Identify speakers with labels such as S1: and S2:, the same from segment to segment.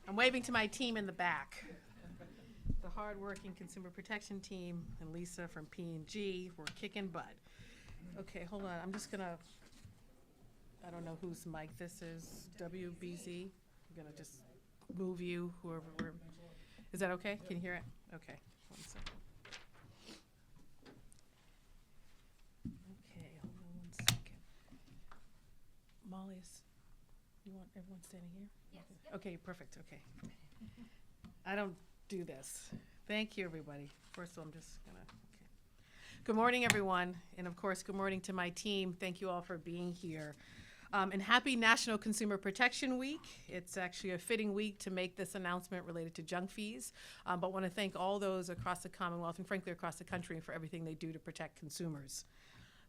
S1: I'm waving to my team in the back. The hardworking consumer protection team and Lisa from P&G, we're kicking butt. Okay, hold on, I'm just gonna, I don't know whose mic this is, WBZ. I'm gonna just move you, whoever, is that okay? Can you hear it? Okay, 1 second. Okay, hold on 1 second. Molly, you want everyone standing here?
S2: Yes.
S1: Okay, perfect, okay. I don't do this. Thank you, everybody. First of all, I'm just gonna, okay. Good morning, everyone, and of course, good morning to my team. Thank you all for being here. And happy National Consumer Protection Week. It's actually a fitting week to make this announcement related to junk fees, but want to thank all those across the Commonwealth and frankly across the country for everything they do to protect consumers.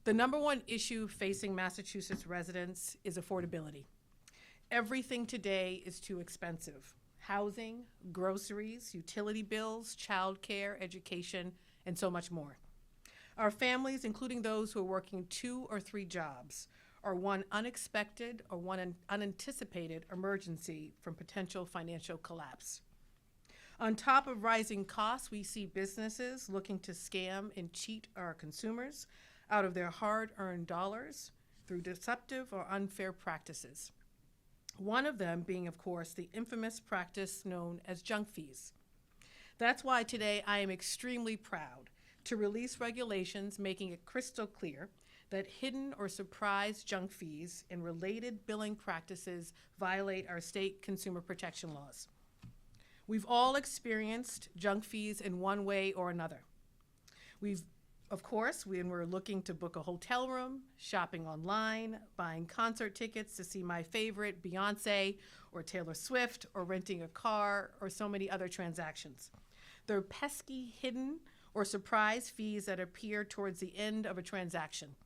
S1: The number one issue facing Massachusetts residents is affordability. Everything today is too expensive. Housing, groceries, utility bills, childcare, education, and so much more. Our families, including those who are working 2 or 3 jobs, are one unexpected or one unanticipated emergency from potential financial collapse. On top of rising costs, we see businesses looking to scam and cheat our consumers out of their hard-earned dollars through deceptive or unfair practices. One of them being, of course, the infamous practice known as junk fees. That's why today I am extremely proud to release regulations making it crystal clear that hidden or surprise junk fees and related billing practices violate our state consumer protection laws. We've all experienced junk fees in one way or another. Of course, when we're looking to book a hotel room, shopping online, buying concert tickets to see my favorite Beyonce or Taylor Swift, or renting a car, or so many other transactions. They're pesky, hidden, or surprise fees that appear towards the end of a transaction.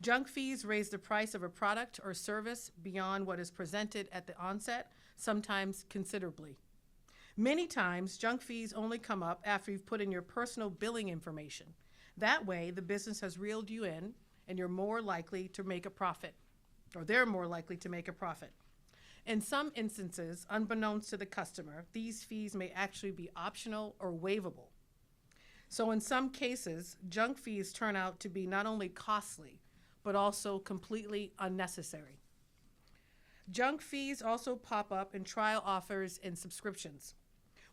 S1: Junk fees raise the price of a product or service beyond what is presented at the onset, sometimes considerably. Many times, junk fees only come up after you've put in your personal billing information. That way, the business has reeled you in, and you're more likely to make a profit, or they're more likely to make a profit. In some instances, unbeknownst to the customer, these fees may actually be optional or waivable. So in some cases, junk fees turn out to be not only costly, but also completely unnecessary. Junk fees also pop up in trial offers and subscriptions.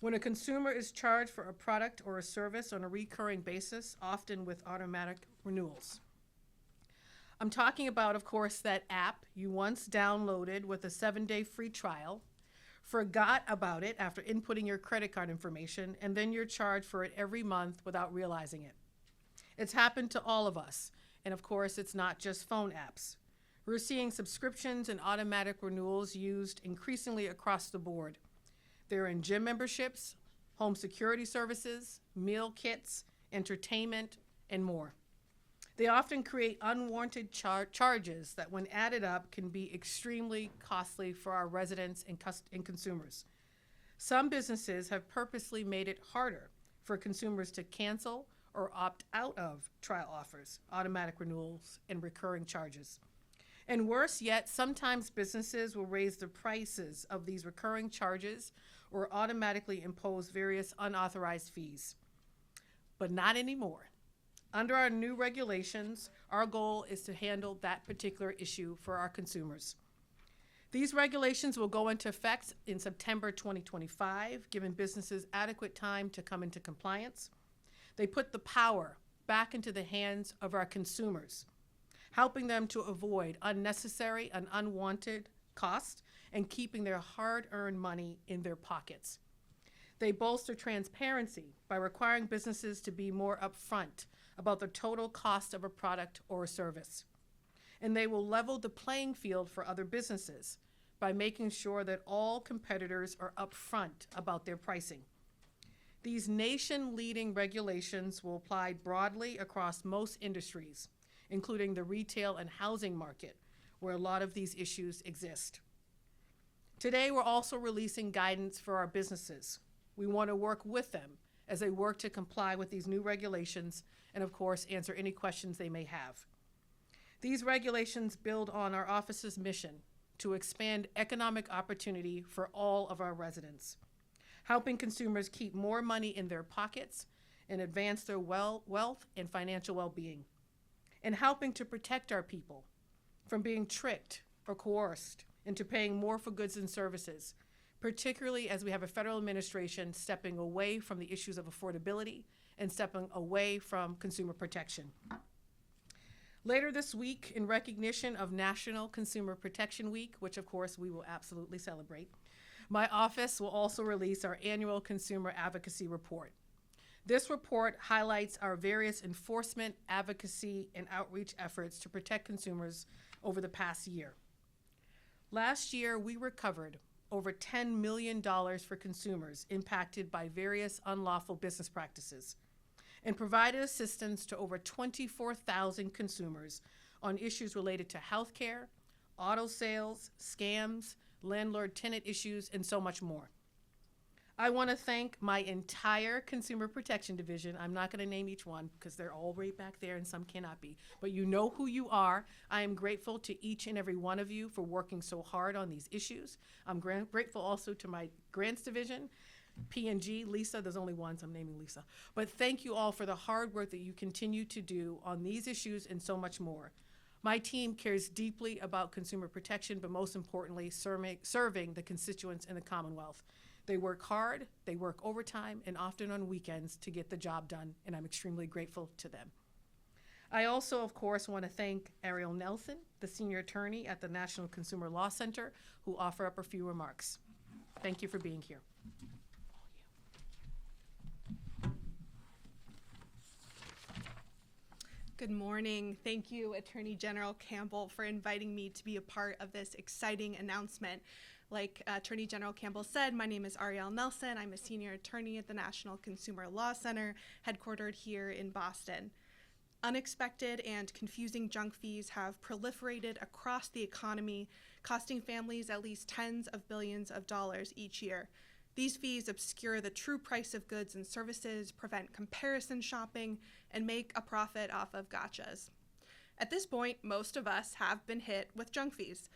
S1: When a consumer is charged for a product or a service on a recurring basis, often with automatic renewals. I'm talking about, of course, that app you once downloaded with a 7-day free trial, forgot about it after inputting your credit card information, and then you're charged for it every month without realizing it. It's happened to all of us, and of course, it's not just phone apps. We're seeing subscriptions and automatic renewals used increasingly across the board. They're in gym memberships, home security services, meal kits, entertainment, and more. They often create unwarranted charges that, when added up, can be extremely costly for our residents and consumers. Some businesses have purposely made it harder for consumers to cancel or opt out of trial offers, automatic renewals, and recurring charges. And worse yet, sometimes businesses will raise the prices of these recurring charges or automatically impose various unauthorized fees. But not anymore. Under our new regulations, our goal is to handle that particular issue for our consumers. These regulations will go into effect in September 2025, giving businesses adequate time to come into compliance. They put the power back into the hands of our consumers, helping them to avoid unnecessary and unwanted costs and keeping their hard-earned money in their pockets. They bolster transparency by requiring businesses to be more upfront about the total cost of a product or a service. And they will level the playing field for other businesses by making sure that all competitors are upfront about their pricing. These nation-leading regulations will apply broadly across most industries, including the retail and housing market, where a lot of these issues exist. Today, we're also releasing guidance for our businesses. We want to work with them as they work to comply with these new regulations and, of course, answer any questions they may have. These regulations build on our office's mission to expand economic opportunity for all of our residents, helping consumers keep more money in their pockets and advance their wealth and financial well-being, and helping to protect our people from being tricked or coerced into paying more for goods and services, particularly as we have a federal administration stepping away from the issues of affordability and stepping away from consumer protection. Later this week, in recognition of National Consumer Protection Week, which of course we will absolutely celebrate, my office will also release our annual Consumer Advocacy Report. This report highlights our various enforcement, advocacy, and outreach efforts to protect consumers over the past year. Last year, we recovered over $10 million for consumers impacted by various unlawful business practices and provided assistance to over 24,000 consumers on issues related to healthcare, auto sales, scams, landlord-tenant issues, and so much more. I want to thank my entire Consumer Protection Division. I'm not going to name each one because they're all right back there and some cannot be, but you know who you are. I am grateful to each and every one of you for working so hard on these issues. I'm grateful also to my Grants Division, P&G, Lisa, there's only one, so I'm naming Lisa. But thank you all for the hard work that you continue to do on these issues and so much more. My team cares deeply about consumer protection, but most importantly, serving the constituents in the Commonwealth. They work hard, they work overtime, and often on weekends to get the job done, and I'm extremely grateful to them. I also, of course, want to thank Ariel Nelson, the senior attorney at the National Consumer Law Center, who offer up a few remarks. Thank you for being here.
S2: Good morning. Thank you, Attorney General Campbell, for inviting me to be a part of this exciting announcement. Like Attorney General Campbell said, my name is Ariel Nelson. I'm a senior attorney at the National Consumer Law Center, headquartered here in Boston. Unexpected and confusing junk fees have proliferated across the economy, costing families at least tens of billions of dollars each year. These fees obscure the true price of goods and services, prevent comparison shopping, and make a profit off of gotchas. At this point, most of us have been hit with junk fees.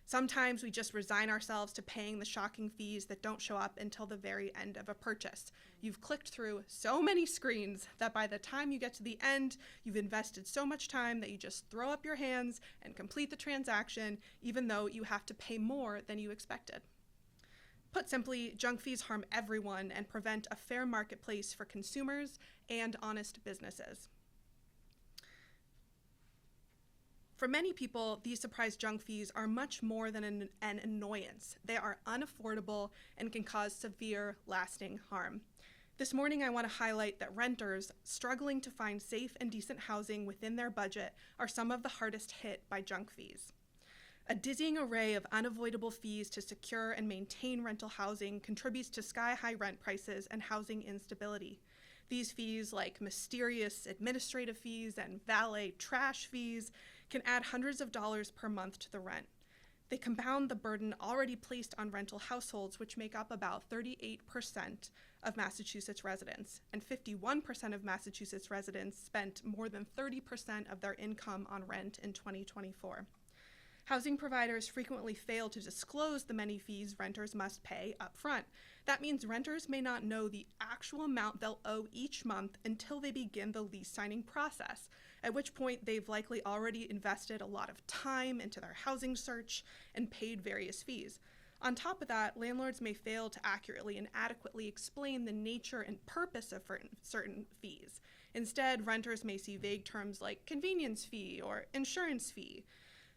S2: Sometimes we just resign ourselves to paying the shocking fees that don't show up until the very end of a purchase. You've clicked through so many screens that by the time you get to the end, you've invested so much time that you just throw up your hands and complete the transaction, even though you have to pay more than you expected. Put simply, junk fees harm everyone and prevent a fair marketplace for consumers and honest businesses. For many people, these surprise junk fees are much more than an annoyance. They are unaffordable and can cause severe, lasting harm. This morning, I want to highlight that renters struggling to find safe and decent housing within their budget are some of the hardest hit by junk fees. A dizzying array of unavoidable fees to secure and maintain rental housing contributes to sky-high rent prices and housing instability. These fees, like mysterious administrative fees and valet trash fees, can add hundreds of dollars per month to the rent. They compound the burden already placed on rental households, which make up about 38% of Massachusetts residents, and 51% of Massachusetts residents spent more than 30% of their income on rent in 2024. Housing providers frequently fail to disclose the many fees renters must pay up front. That means renters may not know the actual amount they'll owe each month until they begin the lease signing process, at which point they've likely already invested a lot of time into their housing search and paid various fees. On top of that, landlords may fail to accurately and adequately explain the nature and purpose of certain fees. Instead, renters may see vague terms like convenience fee or insurance fee.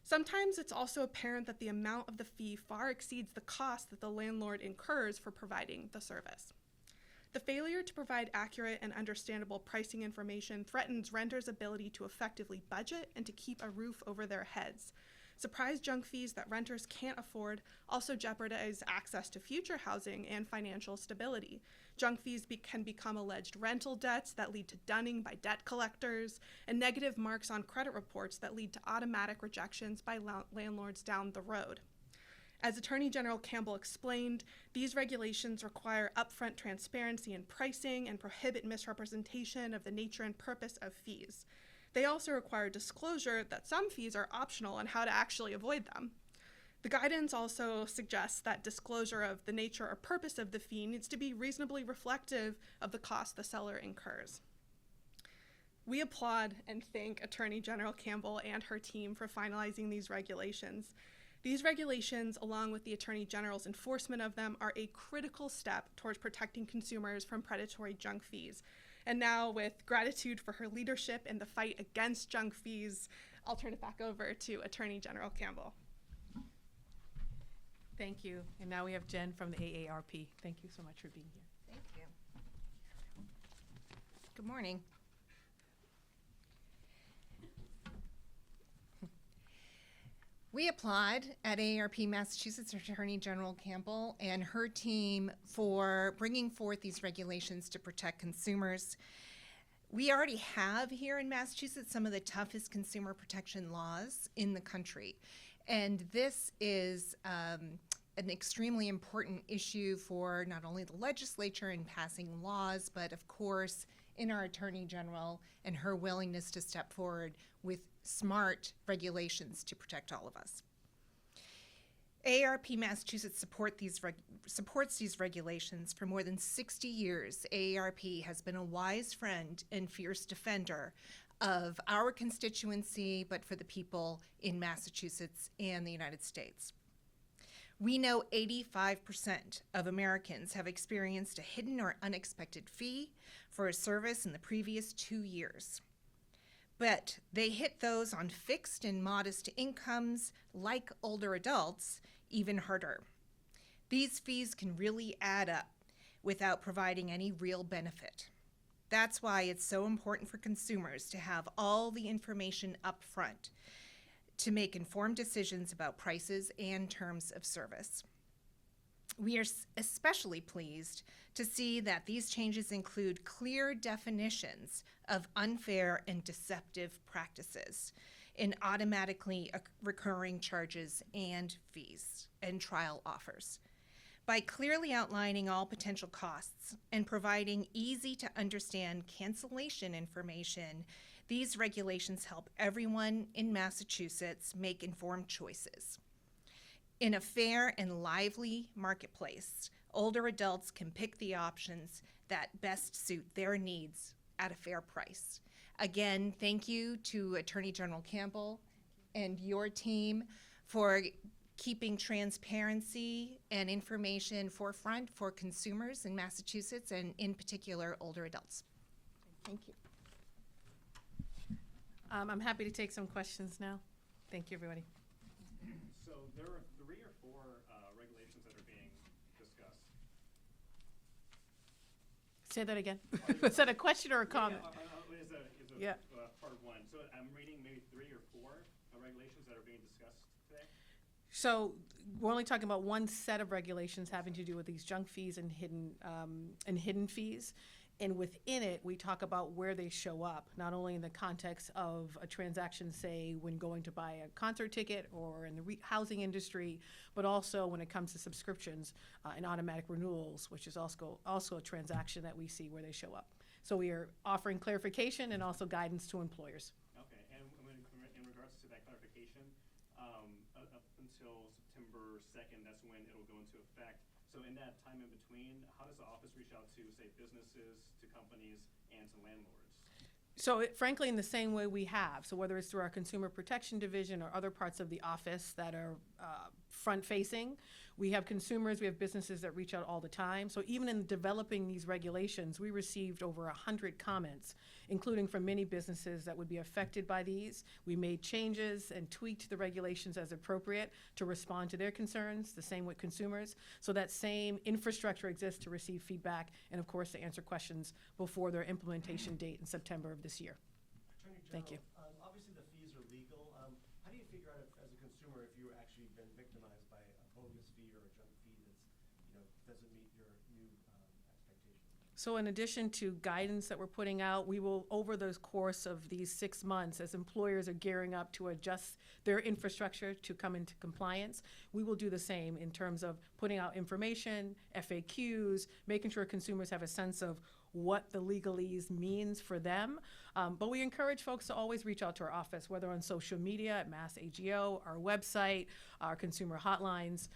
S2: Sometimes it's also apparent that the amount of the fee far exceeds the cost that the landlord incurs for providing the service. The failure to provide accurate and understandable pricing information threatens renters' ability to effectively budget and to keep a roof over their heads. Surprise junk fees that renters can't afford also jeopardize access to future housing and financial stability. Junk fees can become alleged rental debts that lead to dunning by debt collectors, and negative marks on credit reports that lead to automatic rejections by landlords down the road. As Attorney General Campbell explained, these regulations require upfront transparency in pricing and prohibit misrepresentation of the nature and purpose of fees. They also require disclosure that some fees are optional and how to actually avoid them. The guidance also suggests that disclosure of the nature or purpose of the fee needs to be reasonably reflective of the cost the seller incurs. We applaud and thank Attorney General Campbell and her team for finalizing these regulations. These regulations, along with the Attorney General's enforcement of them, are a critical step towards protecting consumers from predatory junk fees. And now, with gratitude for her leadership in the fight against junk fees, I'll turn it back over to Attorney General Campbell.
S1: Thank you. And now we have Jen from the AARP. Thank you so much for being here.
S3: Thank you. Good morning. We applaud at AARP Massachusetts Attorney General Campbell and her team for bringing forth these regulations to protect consumers. We already have here in Massachusetts some of the toughest consumer protection laws in the country. And this is an extremely important issue for not only the legislature in passing laws, but of course in our Attorney General and her willingness to step forward with smart regulations to protect all of us. AARP Massachusetts supports these regulations for more than 60 years. AARP has been a wise friend and fierce defender of our constituency, but for the people in Massachusetts and the United States. We know 85% of Americans have experienced a hidden or unexpected fee for a service in the previous 2 years. But they hit those on fixed and modest incomes, like older adults, even harder. These fees can really add up without providing any real benefit. That's why it's so important for consumers to have all the information up front to make informed decisions about prices and terms of service. We are especially pleased to see that these changes include clear definitions of unfair and deceptive practices in automatically recurring charges and fees and trial offers. By clearly outlining all potential costs and providing easy to understand cancellation information, these regulations help everyone in Massachusetts make informed choices. In a fair and lively marketplace, older adults can pick the options that best suit their needs at a fair price. Again, thank you to Attorney General Campbell and your team for keeping transparency and information forefront for consumers in Massachusetts and in particular older adults. Thank you.
S1: I'm happy to take some questions now. Thank you, everybody.
S4: So there are 3 or 4 regulations that are being discussed.
S1: Say that again. Is that a question or a comment?
S4: Yeah,
S1: Yeah.
S4: part 1. So I'm reading maybe 3 or 4 regulations that are being discussed today.
S1: So we're only talking about one set of regulations having to do with these junk fees and hidden fees. And within it, we talk about where they show up, not only in the context of a transaction, say, when going to buy a concert ticket or in the housing industry, but also when it comes to subscriptions and automatic renewals, which is also a transaction that we see where they show up. So we are offering clarification and also guidance to employers.
S4: Okay, and in regards to that clarification, up until September 2nd, that's when it'll go into effect. So in that time in between, how does the office reach out to, say, businesses, to companies, and to landlords?
S1: So frankly, in the same way we have, so whether it's through our Consumer Protection Division or other parts of the office that are front-facing, we have consumers, we have businesses that reach out all the time. So even in developing these regulations, we received over 100 comments, including from many businesses that would be affected by these. We made changes and tweaked the regulations as appropriate to respond to their concerns, the same with consumers. So that same infrastructure exists to receive feedback and, of course, to answer questions before their implementation date in September of this year.
S5: Attorney General,
S1: Thank you.
S5: Obviously, the fees are legal. How do you figure out, as a consumer, if you've actually been victimized by a bogus fee or a junk fee that's, doesn't meet your new expectations?
S1: So in addition to guidance that we're putting out, we will, over the course of these 6 months, as employers are gearing up to adjust their infrastructure to come into compliance, we will do the same in terms of putting out information, FAQs, making sure consumers have a sense of what the legalese means for them. But we encourage folks to always reach out to our office, whether on social media at Mass AGO, our website, our consumer hotlines,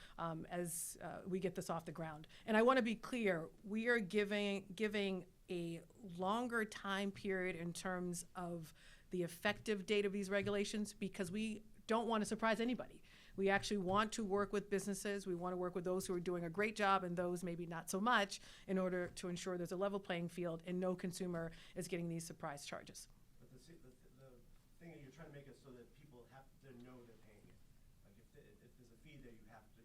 S1: as we get this off the ground. And I want to be clear, we are giving a longer time period in terms of the effective date of these regulations because we don't want to surprise anybody. We actually want to work with businesses. We want to work with those who are doing a great job and those maybe not so much in order to ensure there's a level playing field and no consumer is getting these surprise charges.
S5: But the thing that you're trying to make it so that people have to know they're paying it. Like if there's a fee there, you have to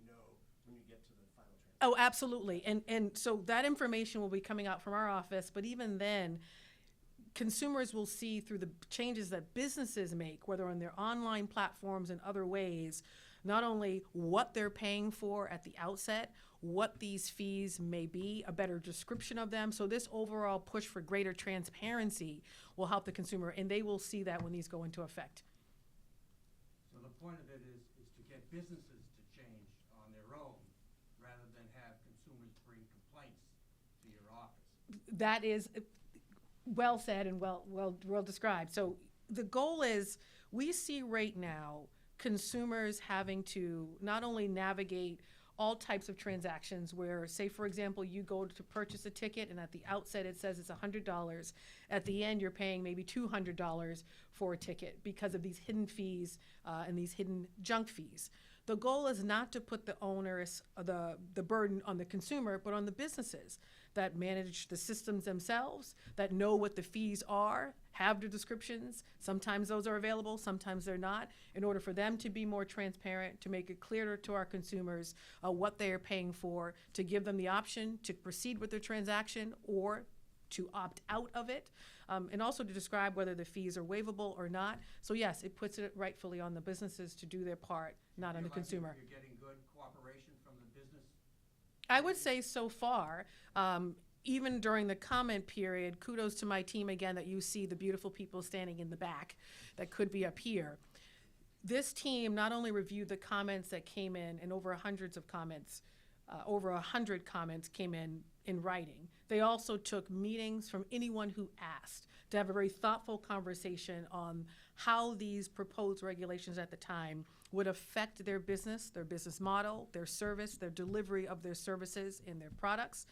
S5: know when you get to the final transaction.
S1: Oh, absolutely. And so that information will be coming out from our office, but even then, consumers will see through the changes that businesses make, whether on their online platforms and other ways, not only what they're paying for at the outset, what these fees may be, a better description of them. So this overall push for greater transparency will help the consumer, and they will see that when these go into effect.
S6: So the point of it is to get businesses to change on their own rather than have consumers bring complaints to your office.
S1: That is well said and well described. So the goal is we see right now consumers having to not only navigate all types of transactions where, say, for example, you go to purchase a ticket and at the outset it says it's $100. At the end, you're paying maybe $200 for a ticket because of these hidden fees and these hidden junk fees. The goal is not to put the onerous, the burden on the consumer, but on the businesses that manage the systems themselves, that know what the fees are, have the descriptions. Sometimes those are available, sometimes they're not, in order for them to be more transparent, to make it clearer to our consumers what they are paying for, to give them the option to proceed with their transaction or to opt out of it, and also to describe whether the fees are waivable or not. So yes, it puts it rightfully on the businesses to do their part, not on the consumer.
S6: You're getting good cooperation from the business?
S1: I would say so far, even during the comment period, kudos to my team again that you see the beautiful people standing in the back that could be up here. This team not only reviewed the comments that came in, and over 100 comments came in writing. They also took meetings from anyone who asked to have a very thoughtful conversation on how these proposed regulations at the time would affect their business model, their service, their delivery of their services and their products.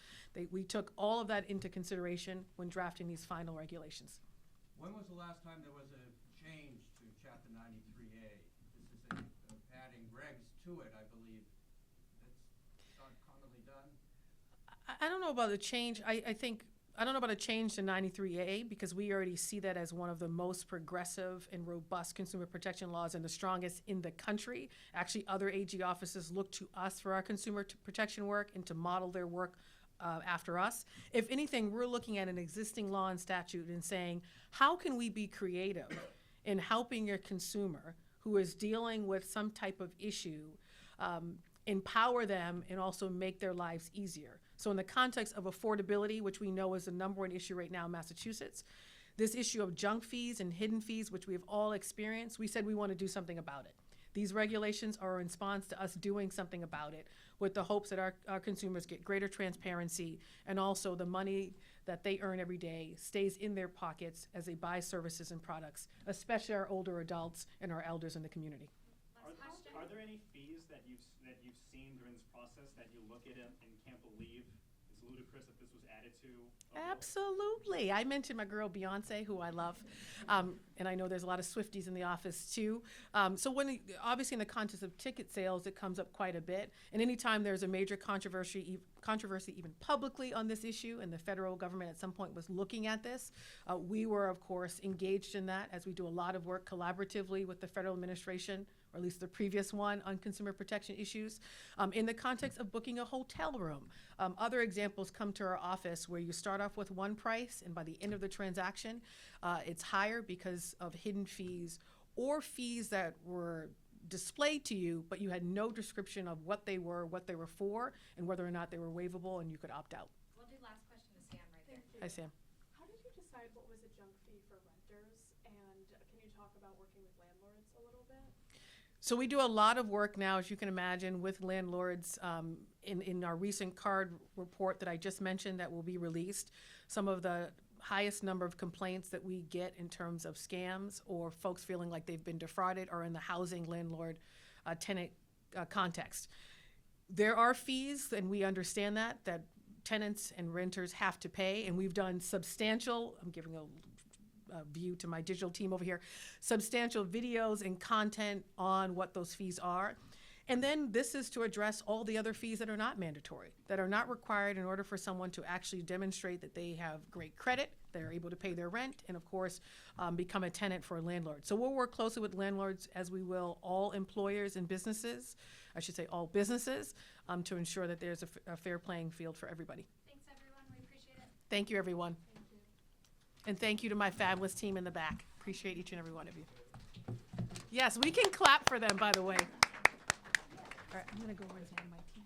S1: We took all of that into consideration when drafting these final regulations.
S6: When was the last time there was a change to Chapter 93A? This is adding regs to it, I believe. That's not commonly done?
S1: I don't know about a change. I don't know about a change to 93A because we already see that as one of the most progressive and robust consumer protection laws and the strongest in the country. Actually, other AG offices look to us for our consumer protection work and to model their work after us. If anything, we're looking at an existing law and statute and saying, how can we be creative in helping your consumer who is dealing with some type of issue, empower them and also make their lives easier. So in the context of affordability, which we know is the #1 issue right now in Massachusetts, this issue of junk fees and hidden fees, which we have all experienced, we said we want to do something about it. These regulations are a response to us doing something about it with the hopes that our consumers get greater transparency and also the money that they earn every day stays in their pockets as they buy services and products, especially our older adults and our elders in the community.
S4: Are there any fees that you've seen during this process that you look at it and can't believe it's ludicrous that this was added to?
S1: Absolutely. I mentioned my girl Beyonce, who I love, and I know there's a lot of Swifties in the office too. So obviously in the context of ticket sales, it comes up quite a bit. And anytime there's a major controversy even publicly on this issue, and the federal government at some point was looking at this, we were of course engaged in that as we do a lot of work collaboratively with the federal administration, or at least the previous one, on consumer protection issues. In the context of booking a hotel room, other examples come to our office where you start off with one price and by the end of the transaction, it's higher because of hidden fees or fees that were displayed to you, but you had no description of what they were for, and whether or not they were waivable, and you could opt out.
S7: We'll do last question to Sam right there.
S1: Hi, Sam.
S8: How did you decide what was a junk fee for renters, and can you talk about working with landlords a little bit?
S1: So we do a lot of work now, as you can imagine, with landlords in our recent card report that I just mentioned that will be released, some of the highest number of complaints that we get in terms of scams or folks feeling like they've been defrauded are in the housing landlord tenant context. There are fees, and we understand that tenants and renters have to pay, and we've done substantial, I'm giving a view to my digital team over here, substantial videos and content on what those fees are. And then this is to address all the other fees that are not mandatory, that are not required in order for someone to actually demonstrate that they have great credit, they're able to pay their rent, and of course, become a tenant for a landlord. So we'll work closely with landlords, as we will all employers and businesses, I should say all businesses, to ensure that there's a fair playing field for everybody.
S7: Thanks, everyone. We appreciate it.
S1: Thank you, everyone. And thank you to my fabulous team in the back. Appreciate each and every one of you. Yes, we can clap for them, by the way. All right, I'm gonna go over and hand my team.